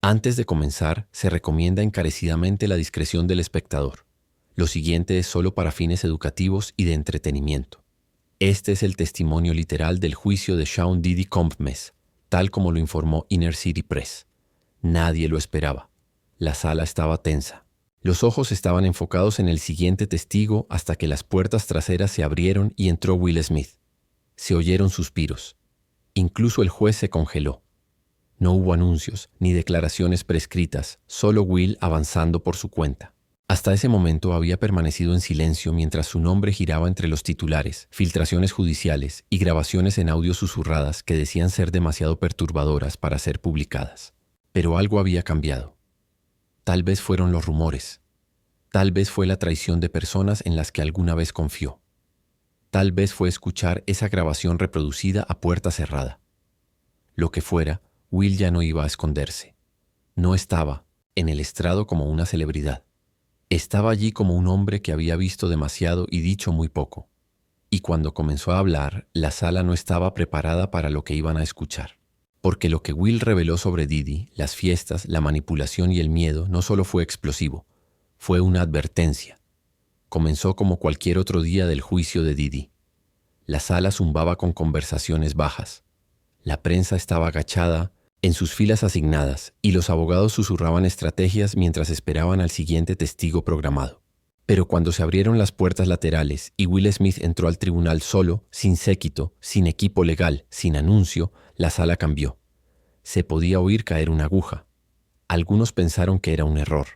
Antes de comenzar, se recomienda encarecidamente la discreción del espectador. Lo siguiente es solo para fines educativos y de entretenimiento. Este es el testimonio literal del juicio de Sean Diddy Combs, tal como lo informó Inner City Press. Nadie lo esperaba. La sala estaba tensa. Los ojos estaban enfocados en el siguiente testigo hasta que las puertas traseras se abrieron y entró Will Smith. Se oyeron suspiros. Incluso el juez se congeló. No hubo anuncios ni declaraciones prescritas, solo Will avanzando por su cuenta. Hasta ese momento había permanecido en silencio mientras su nombre giraba entre los titulares, filtraciones judiciales y grabaciones en audio susurradas que decían ser demasiado perturbadoras para ser publicadas. Pero algo había cambiado. Tal vez fueron los rumores. Tal vez fue la traición de personas en las que alguna vez confió. Tal vez fue escuchar esa grabación reproducida a puerta cerrada. Lo que fuera, Will ya no iba a esconderse. No estaba en el estrado como una celebridad. Estaba allí como un hombre que había visto demasiado y dicho muy poco. Y cuando comenzó a hablar, la sala no estaba preparada para lo que iban a escuchar. Porque lo que Will reveló sobre Diddy, las fiestas, la manipulación y el miedo no solo fue explosivo, fue una advertencia. Comenzó como cualquier otro día del juicio de Diddy. La sala zumbaba con conversaciones bajas. La prensa estaba agachada en sus filas asignadas y los abogados susurraban estrategias mientras esperaban al siguiente testigo programado. Pero cuando se abrieron las puertas laterales y Will Smith entró al tribunal solo, sin séquito, sin equipo legal, sin anuncio, la sala cambió. Se podía oír caer una aguja. Algunos pensaron que era un error.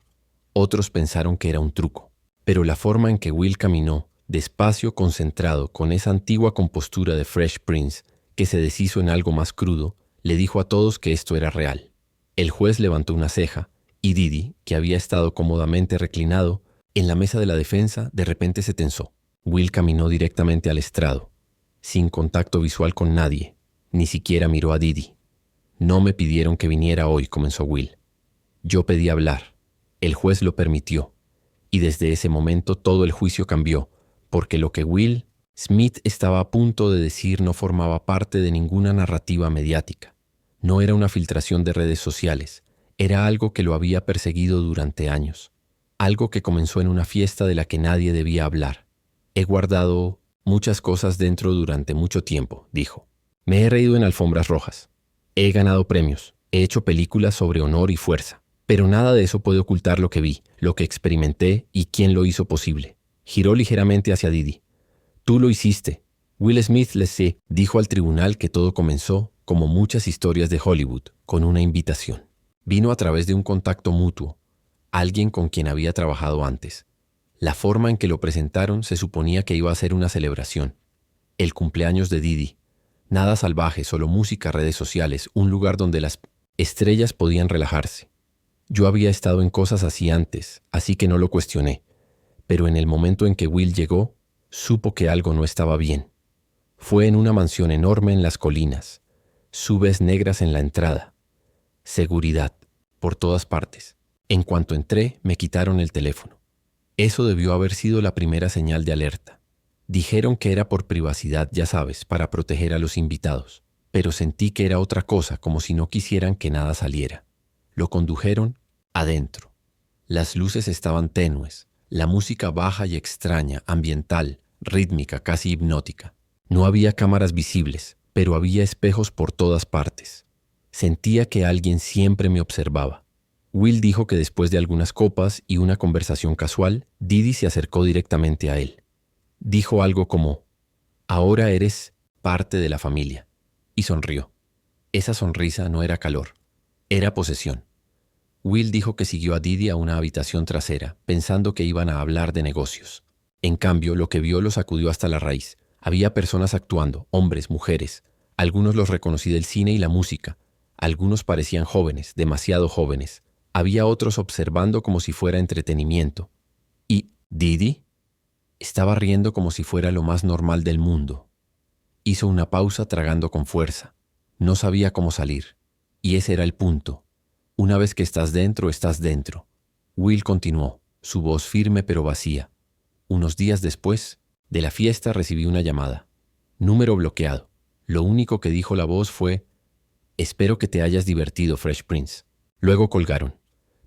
Otros pensaron que era un truco. Pero la forma en que Will caminó, despacio, concentrado, con esa antigua compostura de Fresh Prince, que se deshizo en algo más crudo, le dijo a todos que esto era real. El juez levantó una ceja y Diddy, que había estado cómodamente reclinado en la mesa de la defensa, de repente se tensó. Will caminó directamente al estrado, sin contacto visual con nadie, ni siquiera miró a Diddy. No me pidieron que viniera hoy, comenzó Will. Yo pedí hablar. El juez lo permitió. Y desde ese momento todo el juicio cambió, porque lo que Will Smith estaba a punto de decir no formaba parte de ninguna narrativa mediática. No era una filtración de redes sociales, era algo que lo había perseguido durante años. Algo que comenzó en una fiesta de la que nadie debía hablar. He guardado muchas cosas dentro durante mucho tiempo, dijo. Me he reído en alfombras rojas. He ganado premios. He hecho películas sobre honor y fuerza. Pero nada de eso puede ocultar lo que vi, lo que experimenté y quién lo hizo posible. Giró ligeramente hacia Diddy. Tú lo hiciste. Will Smith dijo al tribunal que todo comenzó, como muchas historias de Hollywood, con una invitación. Vino a través de un contacto mutuo, alguien con quien había trabajado antes. La forma en que lo presentaron se suponía que iba a ser una celebración. El cumpleaños de Diddy. Nada salvaje, solo música, redes sociales, un lugar donde las estrellas podían relajarse. Yo había estado en cosas así antes, así que no lo cuestioné. Pero en el momento en que Will llegó, supo que algo no estaba bien. Fue en una mansión enorme en las colinas, subes negras en la entrada, seguridad por todas partes. En cuanto entré, me quitaron el teléfono. Eso debió haber sido la primera señal de alerta. Dijeron que era por privacidad, ya sabes, para proteger a los invitados. Pero sentí que era otra cosa, como si no quisieran que nada saliera. Lo condujeron adentro. Las luces estaban tenues, la música baja y extraña, ambiental, rítmica, casi hipnótica. No había cámaras visibles, pero había espejos por todas partes. Sentía que alguien siempre me observaba. Will dijo que después de algunas copas y una conversación casual, Diddy se acercó directamente a él. Dijo algo como, «Ahora eres parte de la familia», y sonrió. Esa sonrisa no era calor, era posesión. Will dijo que siguió a Diddy a una habitación trasera, pensando que iban a hablar de negocios. En cambio, lo que vio lo sacudió hasta la raíz. Había personas actuando, hombres, mujeres. Algunos los reconocí del cine y la música. Algunos parecían jóvenes, demasiado jóvenes. Había otros observando como si fuera entretenimiento. ¿Y Diddy? Estaba riendo como si fuera lo más normal del mundo. Hizo una pausa tragando con fuerza. No sabía cómo salir. Y ese era el punto. Una vez que estás dentro, estás dentro. Will continuó, su voz firme pero vacía. Unos días después de la fiesta recibí una llamada. Número bloqueado. Lo único que dijo la voz fue, «Espero que te hayas divertido, Fresh Prince». Luego colgaron.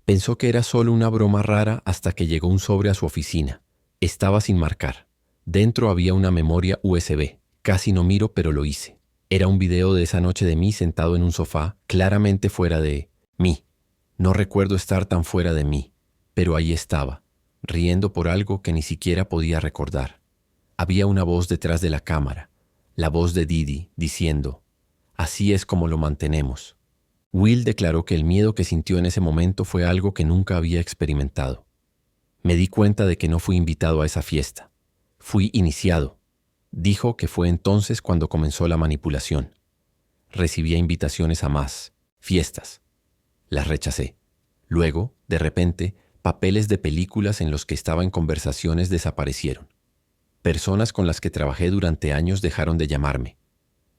Pensó que era solo una broma rara hasta que llegó un sobre a su oficina. Estaba sin marcar. Dentro había una memoria USB. Casi no miro, pero lo hice. Era un video de esa noche de mí sentado en un sofá, claramente fuera de mí. No recuerdo estar tan fuera de mí, pero ahí estaba, riendo por algo que ni siquiera podía recordar. Había una voz detrás de la cámara, la voz de Didi, diciendo, «Así es como lo mantenemos». Will declaró que el miedo que sintió en ese momento fue algo que nunca había experimentado. Me di cuenta de que no fui invitado a esa fiesta. Fui iniciado. Dijo que fue entonces cuando comenzó la manipulación. Recibía invitaciones a más fiestas. Las rechacé. Luego, de repente, papeles de películas en los que estaba en conversaciones desaparecieron. Personas con las que trabajé durante años dejaron de llamarme.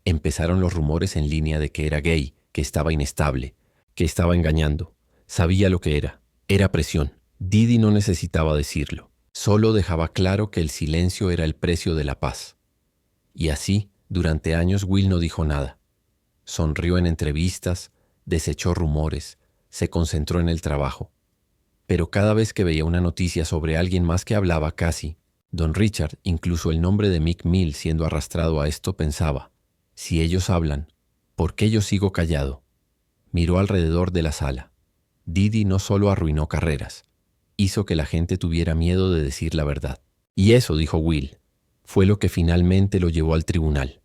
Empezaron los rumores en línea de que era gay, que estaba inestable, que estaba engañando. Sabía lo que era. Era presión. Didi no necesitaba decirlo. Solo dejaba claro que el silencio era el precio de la paz. Y así, durante años Will no dijo nada. Sonrió en entrevistas, desechó rumores, se concentró en el trabajo. Pero cada vez que veía una noticia sobre alguien más que hablaba casi, Don Richard, incluso el nombre de Meek Mill siendo arrastrado a esto, pensaba, si ellos hablan, ¿por qué yo sigo callado? Miró alrededor de la sala. Didi no solo arruinó carreras, hizo que la gente tuviera miedo de decir la verdad. Y eso, dijo Will, fue lo que finalmente lo llevó al tribunal.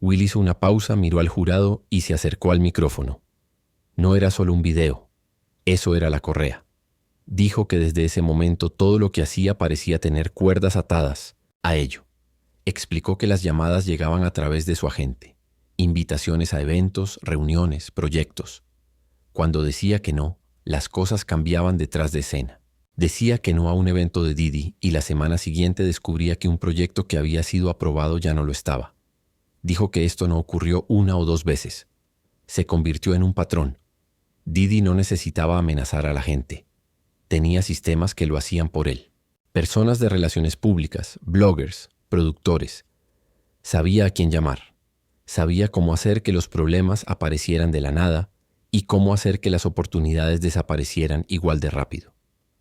Will hizo una pausa, miró al jurado y se acercó al micrófono. No era solo un video, eso era la correa. Dijo que desde ese momento todo lo que hacía parecía tener cuerdas atadas a ello. Explicó que las llamadas llegaban a través de su agente, invitaciones a eventos, reuniones, proyectos. Cuando decía que no, las cosas cambiaban detrás de escena. Decía que no a un evento de Didi y la semana siguiente descubría que un proyecto que había sido aprobado ya no lo estaba. Dijo que esto no ocurrió una o dos veces. Se convirtió en un patrón. Didi no necesitaba amenazar a la gente. Tenía sistemas que lo hacían por él. Personas de relaciones públicas, bloggers, productores. Sabía a quién llamar. Sabía cómo hacer que los problemas aparecieran de la nada y cómo hacer que las oportunidades desaparecieran igual de rápido.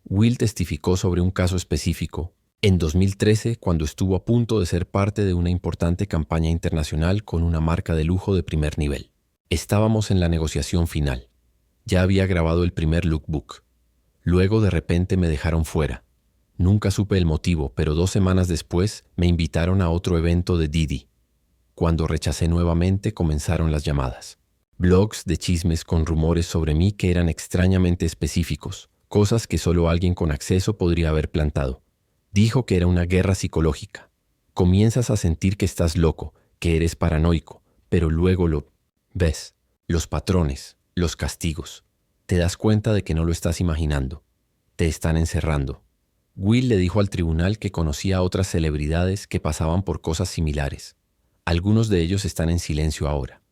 Will testificó sobre un caso específico en 2013 cuando estuvo a punto de ser parte de una importante campaña internacional con una marca de lujo de primer nivel. Estábamos en la negociación final. Ya había grabado el primer lookbook. Luego de repente me dejaron fuera. Nunca supe el motivo, pero 2 semanas después me invitaron a otro evento de Didi. Cuando rechacé nuevamente comenzaron las llamadas. Blogs de chismes con rumores sobre mí que eran extrañamente específicos, cosas que solo alguien con acceso podría haber plantado. Dijo que era una guerra psicológica. Comienzas a sentir que estás loco, que eres paranoico, pero luego lo ves. Los patrones, los castigos. Te das cuenta de que no lo estás imaginando. Te están encerrando. Will le dijo al tribunal que conocía a otras celebridades que pasaban por cosas similares. Algunos de ellos están en silencio ahora.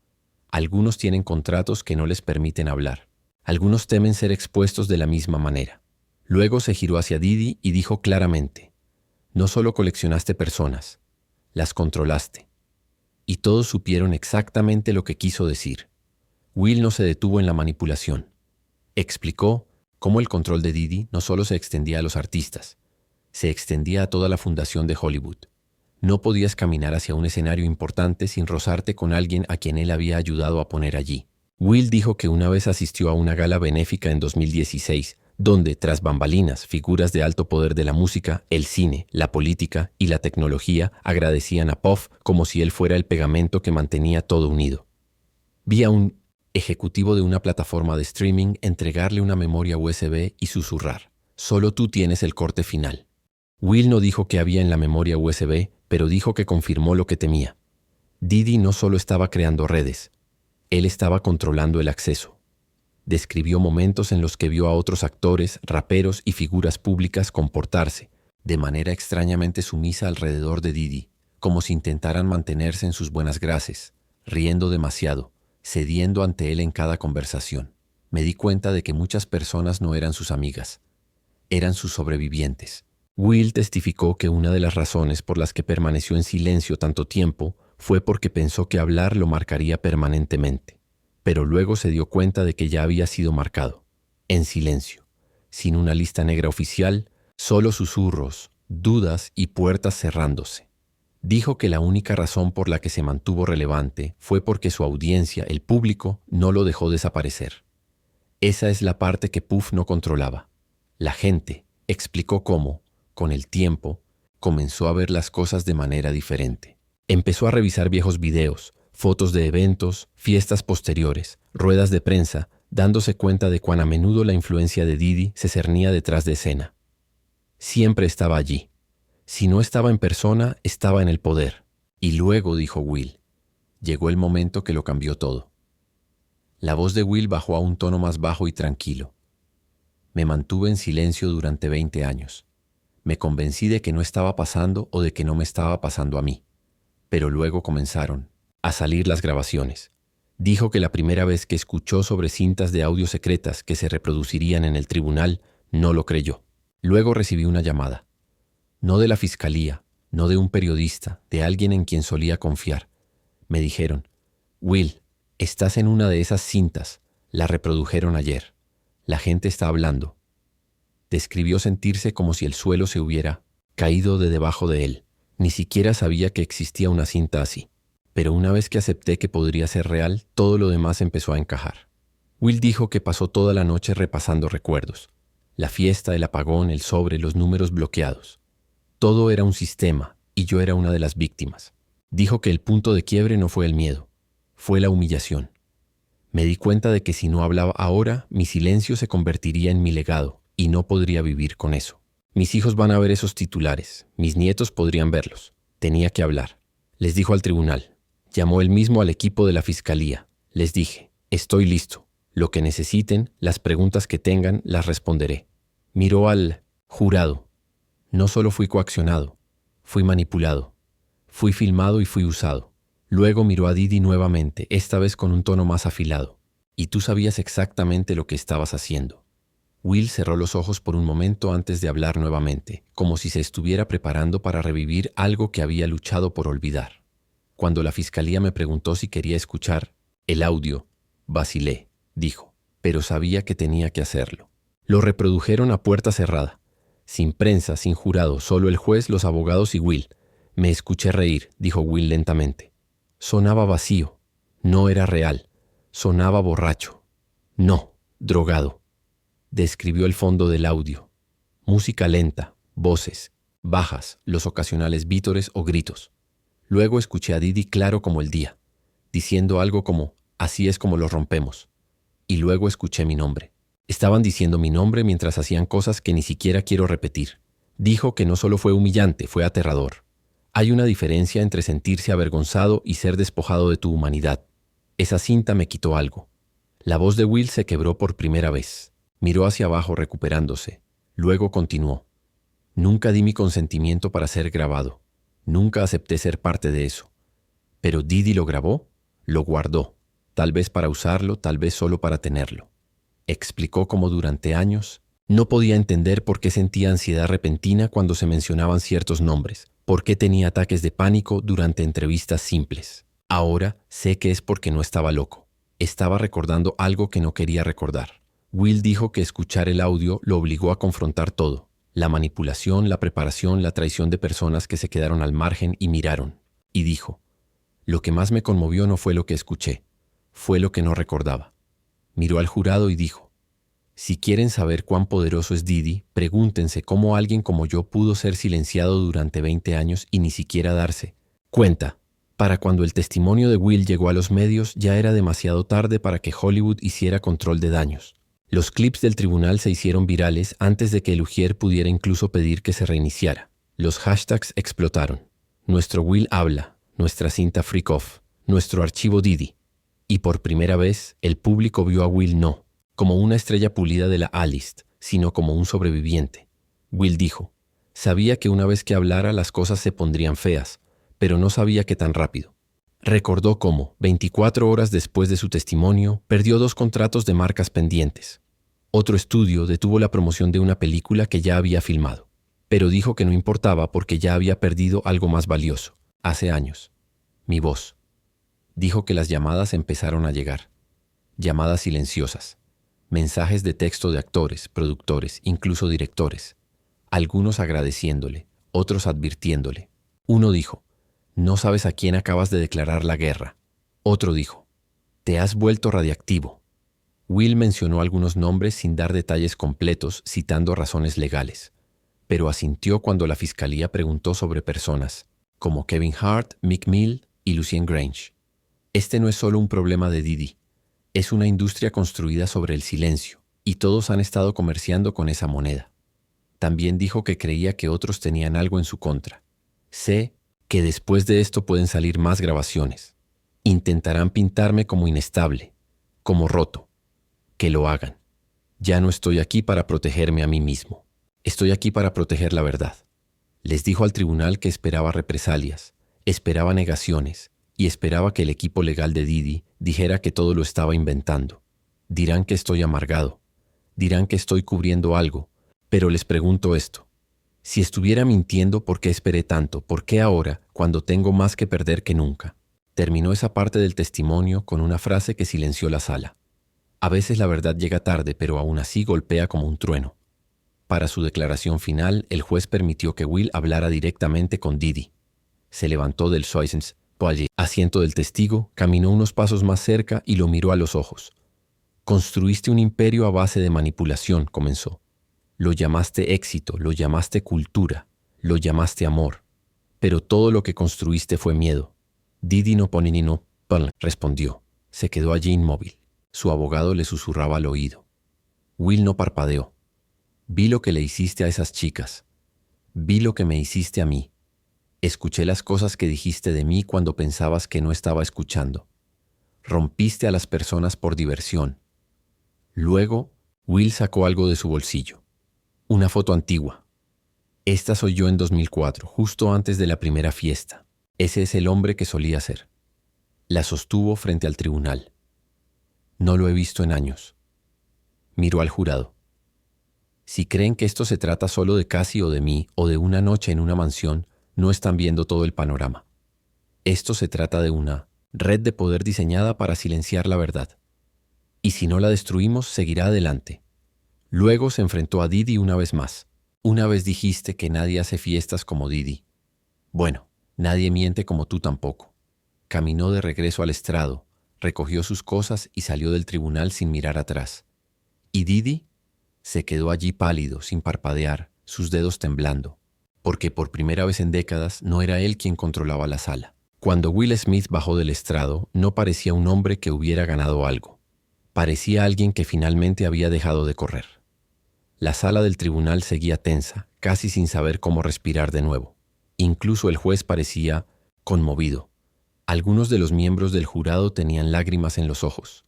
Algunos tienen contratos que no les permiten hablar. Algunos temen ser expuestos de la misma manera. Luego se giró hacia Didi y dijo claramente, no solo coleccionaste personas, las controlaste. Y todos supieron exactamente lo que quiso decir. Will no se detuvo en la manipulación. Explicó cómo el control de Didi no solo se extendía a los artistas, se extendía a toda la fundación de Hollywood. No podías caminar hacia un escenario importante sin rozarte con alguien a quien él había ayudado a poner allí. Will dijo que una vez asistió a una gala benéfica en 2016, donde, tras bambalinas, figuras de alto poder de la música, el cine, la política y la tecnología agradecían a Puff como si él fuera el pegamento que mantenía todo unido. Vi a un ejecutivo de una plataforma de streaming entregarle una memoria USB y susurrar, «Solo tú tienes el corte final». Will no dijo qué había en la memoria USB, pero dijo que confirmó lo que temía. Didi no solo estaba creando redes, él estaba controlando el acceso. Describió momentos en los que vio a otros actores, raperos y figuras públicas comportarse de manera extrañamente sumisa alrededor de Didi, como si intentaran mantenerse en sus buenas gracias, riendo demasiado, cediendo ante él en cada conversación. Me di cuenta de que muchas personas no eran sus amigas, eran sus sobrevivientes. Will testificó que una de las razones por las que permaneció en silencio tanto tiempo fue porque pensó que hablar lo marcaría permanentemente. pero luego se dio cuenta de que ya había sido marcado. En silencio, sin una lista negra oficial, solo susurros, dudas y puertas cerrándose. Dijo que la única razón por la que se mantuvo relevante fue porque su audiencia, el público, no lo dejó desaparecer. Esa es la parte que Puff no controlaba. La gente, explicó cómo, con el tiempo, comenzó a ver las cosas de manera diferente. Empezó a revisar viejos videos, fotos de eventos, fiestas posteriores, ruedas de prensa, dándose cuenta de cuán a menudo la influencia de Diddy se cernía detrás de escena. Siempre estaba allí. Si no estaba en persona, estaba en el poder. Y luego, dijo Will, llegó el momento que lo cambió todo. La voz de Will bajó a un tono más bajo y tranquilo. Me mantuve en silencio durante 20 años. Me convencí de que no estaba pasando o de que no me estaba pasando a mí. Pero luego comenzaron a salir las grabaciones. Dijo que la primera vez que escuchó sobre cintas de audio secretas que se reproducirían en el tribunal, no lo creyó. Luego recibí una llamada. No de la fiscalía, no de un periodista, de alguien en quien solía confiar. Me dijeron, Will, estás en una de esas cintas. La reprodujeron ayer. La gente está hablando. Describió sentirse como si el suelo se hubiera caído de debajo de él. Ni siquiera sabía que existía una cinta así. Pero una vez que acepté que podría ser real, todo lo demás empezó a encajar. Will dijo que pasó toda la noche repasando recuerdos. La fiesta, el apagón, el sobre, los números bloqueados. Todo era un sistema, y yo era una de las víctimas. Dijo que el punto de quiebre no fue el miedo, fue la humillación. Me di cuenta de que si no hablaba ahora, mi silencio se convertiría en mi legado, y no podría vivir con eso. Mis hijos van a ver esos titulares, mis nietos podrían verlos. Tenía que hablar. Les dijo al tribunal. Llamó él mismo al equipo de la fiscalía. Les dije, estoy listo. Lo que necesiten, las preguntas que tengan, las responderé. Miró al jurado. No solo fui coaccionado, fui manipulado. Fui filmado y fui usado. Luego miró a Diddy nuevamente, esta vez con un tono más afilado. Y tú sabías exactamente lo que estabas haciendo. Will cerró los ojos por un momento antes de hablar nuevamente, como si se estuviera preparando para revivir algo que había luchado por olvidar. Cuando la fiscalía me preguntó si quería escuchar el audio, vacilé, dijo, pero sabía que tenía que hacerlo. Lo reprodujeron a puerta cerrada, sin prensa, sin jurado, solo el juez, los abogados y Will. Me escuché reír, dijo Will lentamente. Sonaba vacío, no era real, sonaba borracho, no, drogado. Describió el fondo del audio. Música lenta, voces, bajas, los ocasionales vítores o gritos. Luego escuché a Diddy claro como el día, diciendo algo como, así es como lo rompemos. Y luego escuché mi nombre. Estaban diciendo mi nombre mientras hacían cosas que ni siquiera quiero repetir. Dijo que no solo fue humillante, fue aterrador. Hay una diferencia entre sentirse avergonzado y ser despojado de tu humanidad. Esa cinta me quitó algo. La voz de Will se quebró por primera vez. Miró hacia abajo recuperándose. Luego continuó. Nunca di mi consentimiento para ser grabado. Nunca acepté ser parte de eso. Pero Diddy lo grabó, lo guardó. Tal vez para usarlo, tal vez solo para tenerlo. Explicó cómo durante años no podía entender por qué sentía ansiedad repentina cuando se mencionaban ciertos nombres, por qué tenía ataques de pánico durante entrevistas simples. Ahora sé que es porque no estaba loco. Estaba recordando algo que no quería recordar. Will dijo que escuchar el audio lo obligó a confrontar todo. La manipulación, la preparación, la traición de personas que se quedaron al margen y miraron. Y dijo, lo que más me conmovió no fue lo que escuché, fue lo que no recordaba. Miró al jurado y dijo, si quieren saber cuán poderoso es Diddy, pregúntense cómo alguien como yo pudo ser silenciado durante 20 años y ni siquiera darse cuenta. Para cuando el testimonio de Will llegó a los medios, ya era demasiado tarde para que Hollywood hiciera control de daños. Los clips del tribunal se hicieron virales antes de que el Ujier pudiera incluso pedir que se reiniciara. Los hashtags explotaron. Nuestro Will habla, nuestra cinta Freak Off, nuestro archivo Diddy. Y por primera vez, el público vio a Will no como una estrella pulida de la A-list, sino como un sobreviviente. Will dijo, sabía que una vez que hablara las cosas se pondrían feas, pero no sabía que tan rápido. Recordó cómo, 24 horas después de su testimonio, perdió 2 contratos de marcas pendientes. Otro estudio detuvo la promoción de una película que ya había filmado, pero dijo que no importaba porque ya había perdido algo más valioso, hace años. Mi voz. Dijo que las llamadas empezaron a llegar. llamadas silenciosas, mensajes de texto de actores, productores, incluso directores, algunos agradeciéndole, otros advirtiéndole. Uno dijo, no sabes a quién acabas de declarar la guerra. Otro dijo, te has vuelto radiactivo. Will mencionó algunos nombres sin dar detalles completos, citando razones legales, pero asintió cuando la fiscalía preguntó sobre personas, como Kevin Hart, Meek Mill y Lucien Grange. Este no es solo un problema de Diddy, es una industria construida sobre el silencio, y todos han estado comerciando con esa moneda. También dijo que creía que otros tenían algo en su contra. Sé que después de esto pueden salir más grabaciones. Intentarán pintarme como inestable, como roto. Que lo hagan. Ya no estoy aquí para protegerme a mí mismo. Estoy aquí para proteger la verdad. Les dijo al tribunal que esperaba represalias, esperaba negaciones y esperaba que el equipo legal de Diddy dijera que todo lo estaba inventando. Dirán que estoy amargado, dirán que estoy cubriendo algo, pero les pregunto esto. Si estuviera mintiendo, ¿por qué esperé tanto? ¿Por qué ahora, cuando tengo más que perder que nunca? Terminó esa parte del testimonio con una frase que silenció la sala. A veces la verdad llega tarde, pero aún así golpea como un trueno. Para su declaración final, el juez permitió que Will hablara directamente con Diddy. Se levantó del asiento del testigo, caminó unos pasos más cerca y lo miró a los ojos. Construiste un imperio a base de manipulación, comenzó. Lo llamaste éxito, lo llamaste cultura, lo llamaste amor. Pero todo lo que construiste fue miedo. Diddy no pone ni no, respondió. Se quedó allí inmóvil. Su abogado le susurraba al oído. Will no parpadeó. Vi lo que le hiciste a esas chicas. Vi lo que me hiciste a mí. Escuché las cosas que dijiste de mí cuando pensabas que no estaba escuchando. Rompiste a las personas por diversión. Luego, Will sacó algo de su bolsillo. Una foto antigua. Esta soy yo en 2004, justo antes de la primera fiesta. Ese es el hombre que solía ser. La sostuvo frente al tribunal. No lo he visto en años. Miró al jurado. Si creen que esto se trata solo de Cassie o de mí, o de una noche en una mansión, no están viendo todo el panorama. Esto se trata de una red de poder diseñada para silenciar la verdad. Y si no la destruimos, seguirá adelante. Luego se enfrentó a Diddy una vez más. Una vez dijiste que nadie hace fiestas como Diddy. Bueno, nadie miente como tú tampoco. Caminó de regreso al estrado, recogió sus cosas y salió del tribunal sin mirar atrás. ¿Y Diddy? Se quedó allí pálido, sin parpadear, sus dedos temblando, porque por primera vez en décadas no era él quien controlaba la sala. Cuando Will Smith bajó del estrado, no parecía un hombre que hubiera ganado algo. Parecía alguien que finalmente había dejado de correr. La sala del tribunal seguía tensa, casi sin saber cómo respirar de nuevo. Incluso el juez parecía conmovido. Algunos de los miembros del jurado tenían lágrimas en los ojos.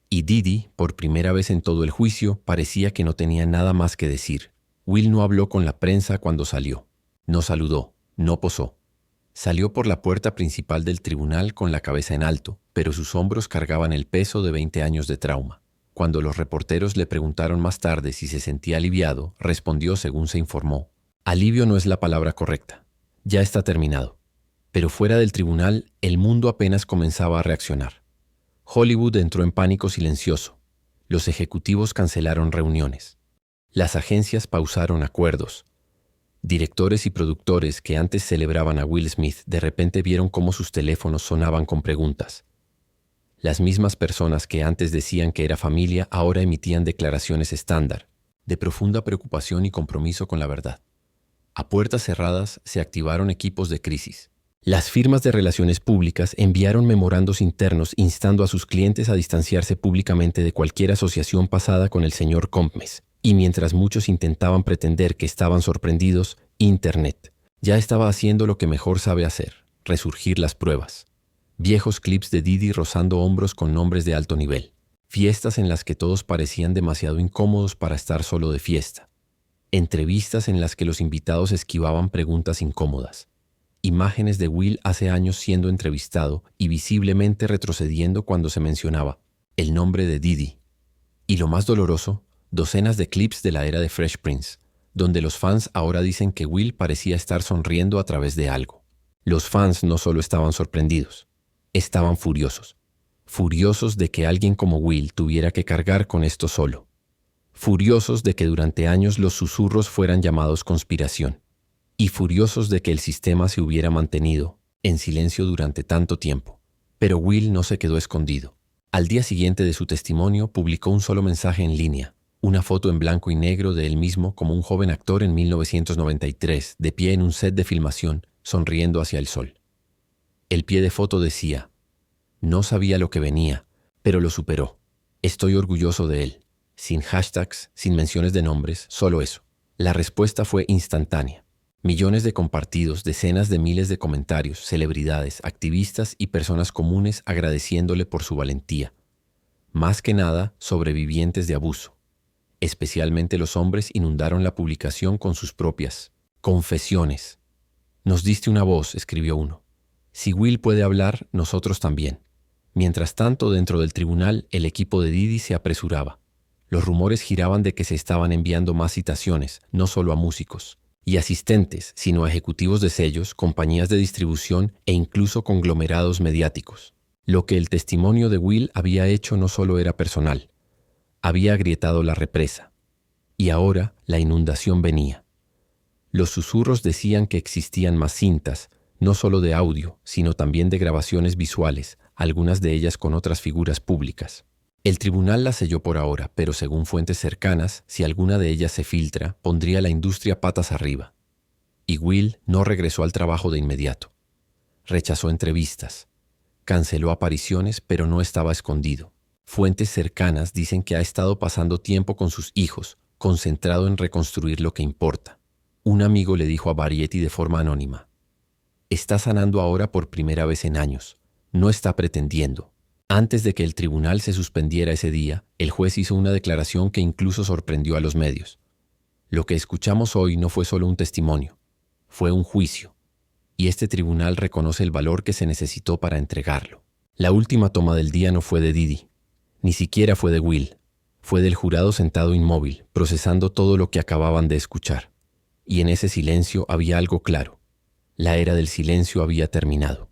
Y Diddy, por primera vez en todo el juicio, parecía que no tenía nada más que decir. Will no habló con la prensa cuando salió. No saludó, no posó. Salió por la puerta principal del tribunal con la cabeza en alto, pero sus hombros cargaban el peso de 20 años de trauma. Cuando los reporteros le preguntaron más tarde si se sentía aliviado, respondió según se informó. Alivio no es la palabra correcta. Ya está terminado. Pero fuera del tribunal, el mundo apenas comenzaba a reaccionar. Hollywood entró en pánico silencioso. Los ejecutivos cancelaron reuniones. Las agencias pausaron acuerdos. Directores y productores que antes celebraban a Will Smith de repente vieron cómo sus teléfonos sonaban con preguntas. Las mismas personas que antes decían que era familia ahora emitían declaraciones estándar, de profunda preocupación y compromiso con la verdad. A puertas cerradas se activaron equipos de crisis. Las firmas de relaciones públicas enviaron memorandos internos instando a sus clientes a distanciarse públicamente de cualquier asociación pasada con el señor Compmes. Y mientras muchos intentaban pretender que estaban sorprendidos, Internet ya estaba haciendo lo que mejor sabe hacer, resurgir las pruebas. Viejos clips de Diddy rozando hombros con nombres de alto nivel. Fiestas en las que todos parecían demasiado incómodos para estar solo de fiesta. Entrevistas en las que los invitados esquivaban preguntas incómodas. Imágenes de Will hace años siendo entrevistado y visiblemente retrocediendo cuando se mencionaba el nombre de Diddy. Y lo más doloroso, docenas de clips de la era de Fresh Prince, donde los fans ahora dicen que Will parecía estar sonriendo a través de algo. Los fans no solo estaban sorprendidos, estaban furiosos. furiosos de que alguien como Will tuviera que cargar con esto solo, furiosos de que durante años los susurros fueran llamados conspiración, y furiosos de que el sistema se hubiera mantenido en silencio durante tanto tiempo. Pero Will no se quedó escondido. Al día siguiente de su testimonio publicó un solo mensaje en línea, una foto en blanco y negro de él mismo como un joven actor en 1993, de pie en un set de filmación, sonriendo hacia el sol. El pie de foto decía: no sabía lo que venía, pero lo superó. Estoy orgulloso de él. Sin hashtags, sin menciones de nombres, solo eso. La respuesta fue instantánea. Millones de compartidos, decenas de miles de comentarios, celebridades, activistas y personas comunes agradeciéndole por su valentía. Más que nada, sobrevivientes de abuso. Especialmente los hombres inundaron la publicación con sus propias confesiones. Nos diste una voz, escribió uno. Si Will puede hablar, nosotros también. Mientras tanto, dentro del tribunal, el equipo de Diddy se apresuraba. Los rumores giraban de que se estaban enviando más citaciones, no solo a músicos y asistentes, sino a ejecutivos de sellos, compañías de distribución e incluso conglomerados mediáticos. Lo que el testimonio de Will había hecho no solo era personal, había agrietado la represa. Y ahora la inundación venía. Los susurros decían que existían más cintas, no solo de audio, sino también de grabaciones visuales, algunas de ellas con otras figuras públicas. El tribunal las selló por ahora, pero según fuentes cercanas, si alguna de ellas se filtra, pondría a la industria patas arriba. Y Will no regresó al trabajo de inmediato. Rechazó entrevistas. Canceló apariciones, pero no estaba escondido. Fuentes cercanas dicen que ha estado pasando tiempo con sus hijos, concentrado en reconstruir lo que importa. Un amigo le dijo a Variety de forma anónima: está sanando ahora por primera vez en años. No está pretendiendo. Antes de que el tribunal se suspendiera ese día, el juez hizo una declaración que incluso sorprendió a los medios. Lo que escuchamos hoy no fue solo un testimonio, fue un juicio. Y este tribunal reconoce el valor que se necesitó para entregarlo. La última toma del día no fue de Diddy, ni siquiera fue de Will. Fue del jurado sentado inmóvil, procesando todo lo que acababan de escuchar. Y en ese silencio había algo claro. La era del silencio había terminado.